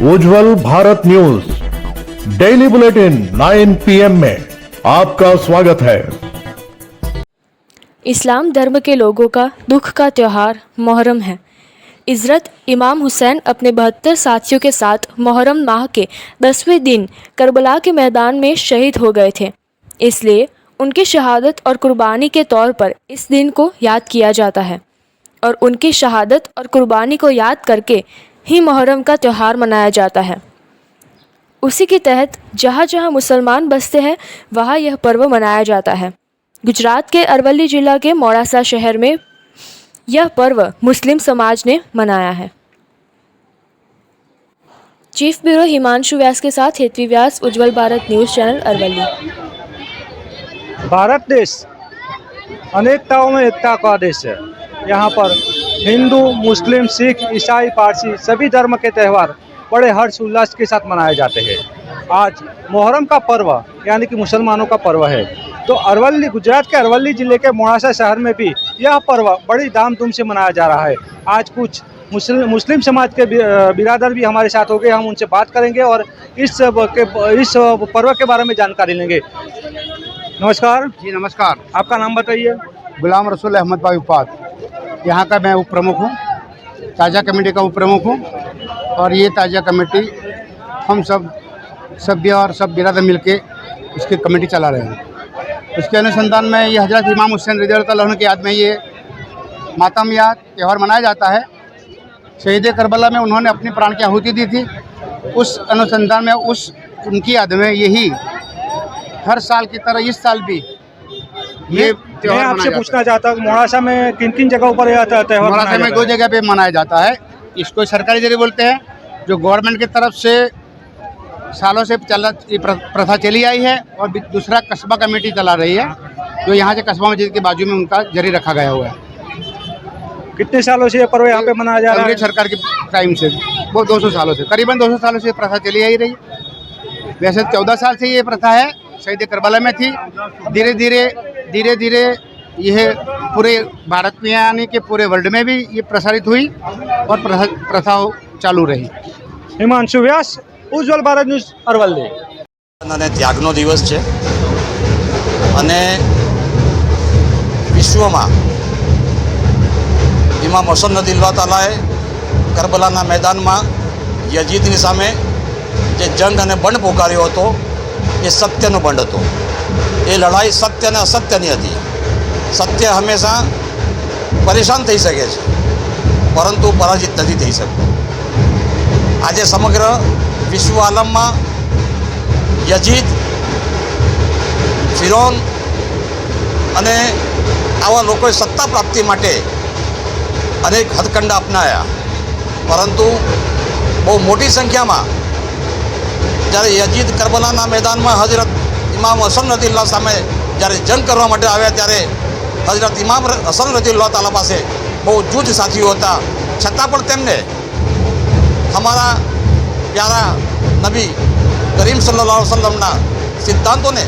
उज्जवल Bharat news daily bulletin 9 PM में आपका स्वागत है। इस्लाम धर्म के लोगों का दुख का त्यौहार मुहर्रम है। हज़रत इमाम हुसैन अपने 72 साथियों के साथ मुहर्रम माह के 10वें दिन करबला के मैदान में शहीद हो गए थे। इसलिए उनकी शहादत और कुर्बानी के तौर पर इस दिन को याद किया जाता है और उनकी शहादत और कुर्बानी को याद करके ही मुहर्रम का त्यौहार मनाया जाता है। उसी के तहत जहाँ जहाँ मुसलमान बसते हैं वहाँ यह पर्व मनाया जाता है। गुजरात के अरवली जिला के मोड़ासा शहर में यह पर्व मुस्लिम समाज ने मनाया है। चीफ ब्यूरो हिमांशु व्यास के साथ हेतवी व्यास, उज्जवल भारत न्यूज़ चैनल अरवली। भारत देश अनेकताओं में एकता का देश है। यहाँ पर हिंदू, मुस्लिम, सिख, ईसाई, पारसी सभी धर्म के त्यौहार बड़े हर्ष उल्लास के साथ मनाए जाते हैं। आज मुहर्रम का पर्व यानी कि मुसलमानों का पर्व है, तो अरवली, गुजरात के अरवली जिले के मोड़ासा शहर में भी यह पर्व बड़ी धामधूम से मनाया जा रहा है। आज कुछ मुस्लिम समाज के बिरादर भी हमारे साथ हो गए, हम उनसे बात करेंगे और इस पर्व के बारे में जानकारी लेंगे। नमस्कार जी नमस्कार। आपका नाम बताइए। गुलाम रसूल अहमद भाई उपाध, यहाँ का मैं उप प्रमुख हूँ, ताज़ा कमेटी का उप प्रमुख हूँ। और ये ताज़ा कमेटी हम सब सभ्य और सब बिरादर मिलके इसकी कमेटी चला रहे हैं। उसके अनुसंधान में ये हज़रत इमाम हुसैन रज़ियल्लाहु अन्हु की याद में ये मातम या त्यौहार मनाया जाता है। शहीद करबला में उन्होंने अपनी प्राण की आहुति दी थी। उस अनुसंधान में उनकी याद में यही हर साल की तरह इस साल भी ये मैं आपसे पूछना चाहता हूँ, मोड़ासा में किन किन जगहों पर यह त्यौहार? मोड़ासा में 2 जगह पे मनाया जाता है। इसको सरकारी जरिए बोलते हैं, जो गवर्नमेंट की तरफ से सालों से प्रथा चली आई है, और दूसरा कस्बा कमेटी चला रही है, जो यहाँ से कस्बा मस्जिद के बाजू में उनका जरी रखा गया हुआ है। कितने सालों से ये पर्व यहाँ पे मनाया जा रहा है? सरकार के टाइम से वो 200 सालों से, करीबन 200 सालों से प्रथा चली आई रही। वैसे 14 साल से ये प्रथा है, शहीद करबला में थी। धीरे धीरे यह पूरे भारत में यानी कि पूरे वर्ल्ड में भी ये प्रसारित हुई और प्रथा चालू रही। हिमांशु व्यास, उज्जवल भारत न्यूज़ अरवली। અને ત્યાગનો દિવસ છે અને વિશ્વમાં ઇમામ હુસૈન રઝિયલ્લાહુ તાલાએ કરબલાના મેદાનમાં યઝીદની સામે જે જંગ અને બંડ પોકાર્યો હતો એ સત્યનો બંડ હતો। એ લડાઈ સત્ય અને અસત્યની હતી। સત્ય હંમેશા પરેશાન થઈ શકે છે, પરંતુ પરાજિત નથી થઈ શકતું। આજે સમગ્ર વિશ્વ આલમમાં યઝીદ, ફિરૌન અને આવા લોકોએ સત્તા પ્રાપ્તિ માટે અનેક હથકંડા અપનાવ્યા, પરંતુ બહુ મોટી સંખ્યામાં જ્યારે યઝીદ કરબલાના મેદાનમાં હઝરત ઇમામ હસન રઝિયલ્લાહુ સામે જ્યારે જંગ કરવા માટે આવ્યા, ત્યારે હઝરત ઇમામ હસન રઝિયલ્લાહુ તાલા પાસે બહુ જૂથ સાથીઓ હતા, છતાં પણ તેમને અમારા પ્યારા નબી કરીમ સલ્લલ્લાહુ અલૈહિ વસલ્લમના સિદ્ધાંતોને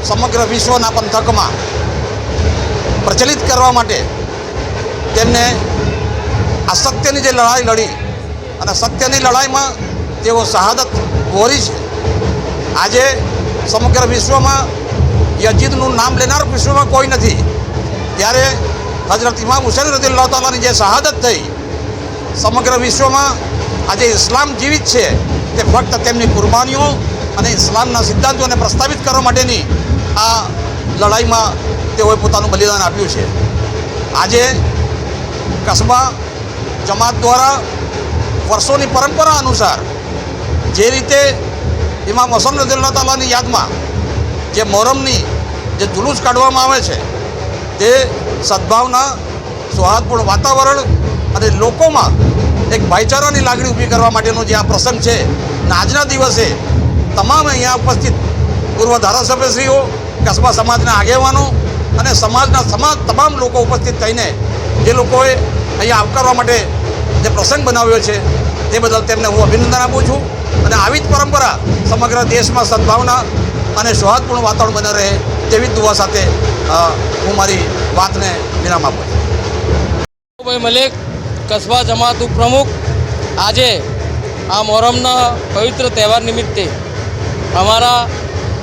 સમગ્ર વિશ્વના પંથકમાં પ્રચલિત કરવા માટે તેમને આ સત્યની જે લડાઈ લડી અને સત્યની લડાઈમાં તેઓ શહાદત વહોરી છે। આજે સમગ્ર વિશ્વમાં યઝીદનું નામ લેનાર વિશ્વમાં કોઈ નથી, ત્યારે હઝરત ઇમામ હુસૈન રઝિયલ્લાહુ તાલાની જે શહાદત થઈ, સમગ્ર વિશ્વમાં આજે ઇસ્લામ જીવિત છે તે ફક્ત તેમની કુરબાનીઓ અને ઇસ્લામના સિદ્ધાંતોને પ્રસ્તાવિત કરવા માટેની આ લડાઈમાં તેઓએ પોતાનું બલિદાન આપ્યું છે। આજે કસ્બા જમાત દ્વારા વર્ષોની પરંપરા અનુસાર જે રીતે ઇમામ હુસૈન રઝિયલ્લાહુ તાલાની યાદમાં જે મુહર્રમની જે જુલુસ કાઢવામાં આવે છે, તે સદભાવના, સૌહાર્દપૂર્ણ વાતાવરણ અને લોકોમાં એક ભાઈચારાની લાગણી ઊભી કરવા માટેનો જે આ પ્રસંગ છે, અને આજના દિવસે તમામ અહીંયા ઉપસ્થિત પૂર્વ ધારાસભ્યશ્રીઓ, કસ્બા સમાજના આગેવાનો અને સમાજના તમામ લોકો ઉપસ્થિત થઈને જે લોકોએ અહીંયા આવકારવા માટે જે પ્રસંગ બનાવ્યો છે, તે બદલ તેમને હું અભિનંદન આપું છું। અને આવી જ પરંપરા સમગ્ર દેશમાં સદભાવના અને સૌહાર્દપૂર્ણ વાતાવરણ બને રહે તેવી દુઆ સાથે હું મારી વાતને વિરામ આપું છું। મલિક, કસ્બા જમાત ઉપપ્રમુખ, આજે આ મોહરમના પવિત્ર તહેવાર નિમિત્તે અમારા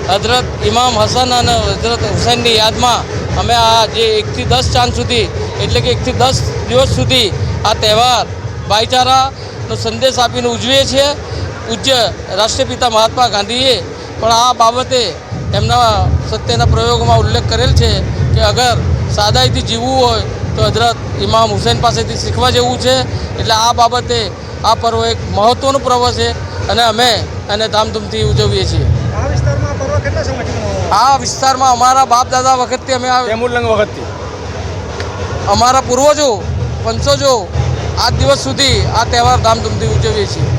હજરત ઇમામ હસન અને હજરત હુસૈનની યાદમાં અમે આ જે 1 થી 10 ચાંદ સુધી એટલે કે 1 થી 10 દિવસ સુધી આ તહેવાર ભાઈચારાનો સંદેશ આપીને ઉજવીએ છીએ. પૂજ્ય રાષ્ટ્રપિતા મહાત્મા ગાંધીએ પણ આ બાબતે એમના સત્યના પ્રયોગમાં ઉલ્લેખ કરેલ છે કે અગર સાદાઈથી જીવવું હોય તો હજરત ઇમામ હુસૈન પાસેથી શીખવા જેવું છે. એટલે આ બાબતે આ પર્વ એક મહત્ત્વનું પર્વ છે અને અમે એને ધામધૂમથી ઉજવીએ છીએ. આ વિસ્તારમાં આ પર્વ કેટલા સમયથી મનાવવામાં આ વિસ્તારમાં અમારા બાપ દાદા વખતથી અમે તેમુલંગ વખતથી અમારા પૂર્વજો વંશજો આજ દિવસ સુધી આ તહેવાર ધામધૂમથી ઉજવીએ છીએ.